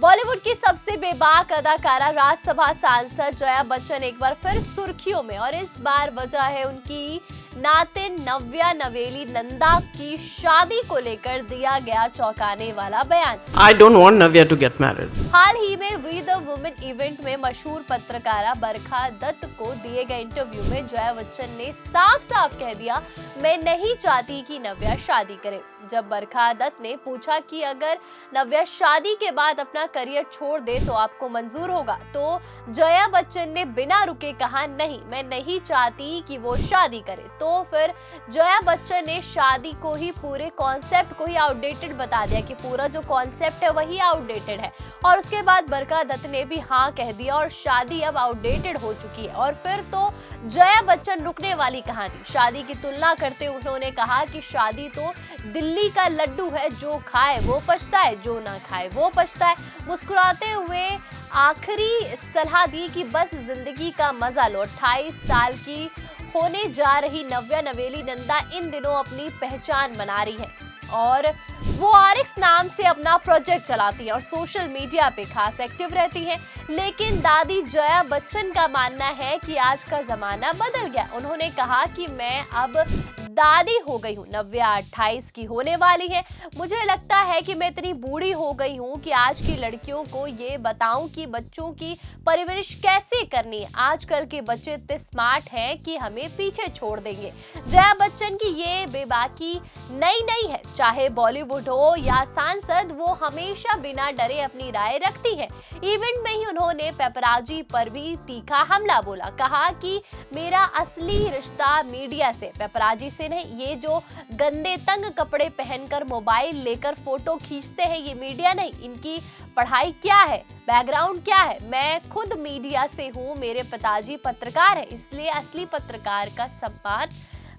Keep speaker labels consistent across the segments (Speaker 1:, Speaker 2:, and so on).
Speaker 1: बॉलीवुड की सबसे बेबाक अदाकारा राज्यसभा सांसद जया बच्चन एक बार फिर सुर्खियों में, और इस बार वजह है उनकी नातिन नव्या नवेली नंदा की शादी को लेकर दिया गया चौंकाने वाला बयान।
Speaker 2: I don't want Navya to get married.
Speaker 1: हाल ही में वी द वुमेन इवेंट में मशहूर पत्रकारा बरखा दत्त को दिए गए इंटरव्यू में जया बच्चन ने साफ साफ कह दिया, मैं नहीं चाहती कि नव्या शादी करे। जब बरखा दत्त ने पूछा कि अगर नव्या शादी के बाद अपना करियर छोड़ दे तो आपको मंजूर होगा, तो जया बच्चन ने बिना रुके कहा, नहीं, मैं नहीं चाहती कि वो शादी करे। तो फिर जया बच्चन ने शादी को ही, पूरे कॉन्सेप्ट को ही आउटडेटेड बता दिया कि पूरा जो कॉन्सेप्ट है वही आउटडेटेड है। और उसके बाद बरखा दत्त ने भी हाँ कह दिया और शादी अब आउटडेटेड हो चुकी है। और फिर तो जया बच्चन रुकने वाली कहानी। शादी की तुलना करते उन्होंने कहा कि शादी तो दिल्ली का लड्डू है, जो खाए वो पछता है, जो ना खाए वो पछता है। मुस्कुराते हुए आखिरी सलाह दी कि बस जिंदगी का मजा लो। 28 साल की होने जा रही नव्या नवेली नंदा इन दिनों अपनी पहचान बना रही है और वो RX नाम से अपना प्रोजेक्ट चलाती है और सोशल मीडिया पे खास एक्टिव रहती है। लेकिन दादी जया बच्चन का मानना है कि आज का जमाना बदल गया। उन्होंने कहा कि मैं अब दादी हो गई हूँ, नव्या 28 की होने वाली है। मुझे लगता है कि मैं इतनी बूढ़ी हो गई हूँ कि आज की लड़कियों को ये बताऊं कि बच्चों की परवरिश कैसे करनी है। आजकल के बच्चे इतने स्मार्ट हैं कि हमें पीछे छोड़ देंगे। जया बच्चन की ये बेबाकी नई है, चाहे बॉलीवुड हो या सांसद, वो हमेशा बिना डरे अपनी राय रखती है। इवेंट में ही उन्होंने पेपराजी पर भी तीखा हमला बोला, कहा कि मेरा असली रिश्ता मीडिया से, पेपराजी से नहीं। ये जो गंदे तंग कपड़े पहनकर मोबाइल लेकर फोटो खींचते हैं, ये मीडिया नहीं। इनकी पढ़ाई क्या है, बैकग्राउंड क्या है? मैं खुद मीडिया से हूँ, मेरे पिताजी पत्रकार है, इसलिए असली पत्रकार का सम्मान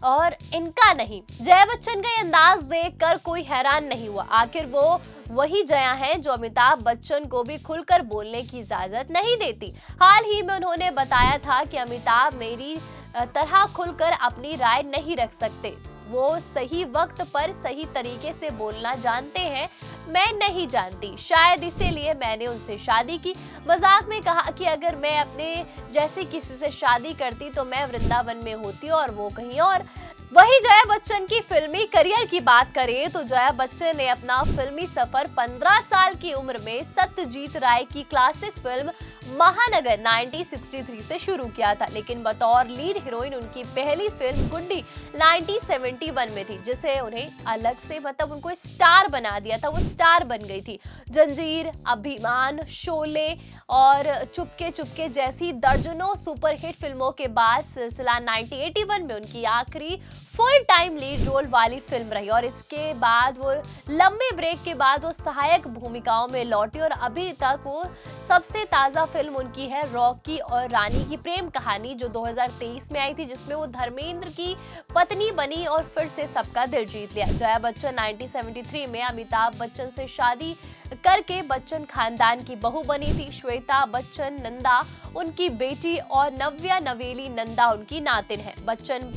Speaker 1: और इनका नहीं। जया बच्चन का ये अंदाज देखकर कोई हैरान नहीं हुआ। आखिर वो वही जया है जो अमिताभ बच्चन को भी खुलकर बोलने की इजाजत नहीं देती। हाल ही में उन्होंने बताया था कि अमिताभ मेरी तरह खुलकर अपनी राय नहीं रख सकते, वो सही वक्त पर सही तरीके से बोलना जानते हैं, मैं नहीं जानती, शायद इसीलिए मैंने उनसे शादी की। मजाक में कहा कि अगर मैं अपने जैसे किसी से शादी करती तो मैं वृंदावन में होती और वो कहीं और। वही जया बच्चन की फिल्मी करियर की बात करें तो जया बच्चन ने अपना फिल्मी सफर 15 साल की उम्र में सत्यजीत राय की क्लासिक फिल्म महानगर 1963 से शुरू किया था, लेकिन बतौर लीड हीरोइन उनकी पहली फिल्म गुंडी 1971 में थी, जिसे उन्हें अलग से उनको स्टार बना दिया था। वो स्टार बन गई थी। जंजीर, अभिमान, शोले और चुपके चुपके जैसी दर्जनों सुपरहिट फिल्मों के बाद सिलसिला 1981 में उनकी आखिरी फुल टाइम लीड रोल वाली फिल्म रही और इसके बाद वो लंबे ब्रेक के बाद वो सहायक भूमिकाओं में लौटी और अभी तक वो सबसे ताजा फिल्म उनकी है रॉकी और रानी की प्रेम कहानी, जो 2023 में आई थी, जिसमें वो धर्मेंद्र की पत्नी बनी और फिर से सबका दिल जीत लिया। जया बच्चन 1973 में अमिताभ बच्चन से शादी करके बच्चन खानदान की बहू बनी थी। श्वेता बच्चन नंदा उनकी बेटी और नव्या नवेली नंदा उनकी नातिन है। बच्चन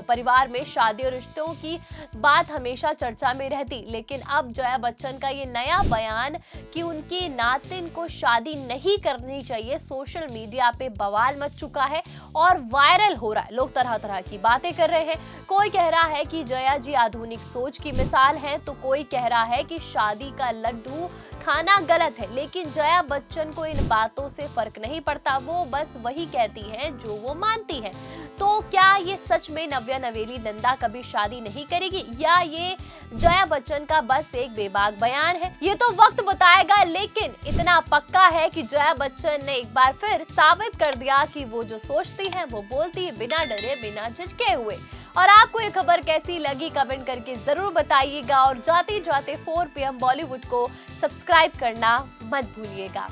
Speaker 1: परिवार में शादी और रिश्तों की बात हमेशा चर्चा में रहती, लेकिन अब जया बच्चन का ये नया बयान कि उनकी नातिन को शादी नहीं करनी चाहिए सोशल मीडिया पे बवाल मच चुका है और वायरल हो रहा है। लोग तरह तरह की बातें कर रहे हैं। कोई कह रहा है कि जया जी आधुनिक सोच की मिसाल है, तो कोई कह रहा है कि शादी का लड्डू खाना गलत है। लेकिन जया बच्चन को इन बातों से फर्क नहीं पड़ता, वो बस वही कहती हैं जो वो मानती है। तो क्या ये सच में नव्या नवेली नंदा कभी शादी नहीं करेगी, या ये जया बच्चन का बस एक बेबाक बयान है? ये तो वक्त बताएगा, लेकिन इतना पक्का है कि जया बच्चन ने एक बार फिर साबित कर दिया कि वो जो सोचती है वो बोलती है, बिना डरे, बिना झिझके हुए। और आपको ये खबर कैसी लगी कमेंट करके जरूर बताइएगा और जाते जाते 4 PM बॉलीवुड को सब्सक्राइब करना मत भूलिएगा।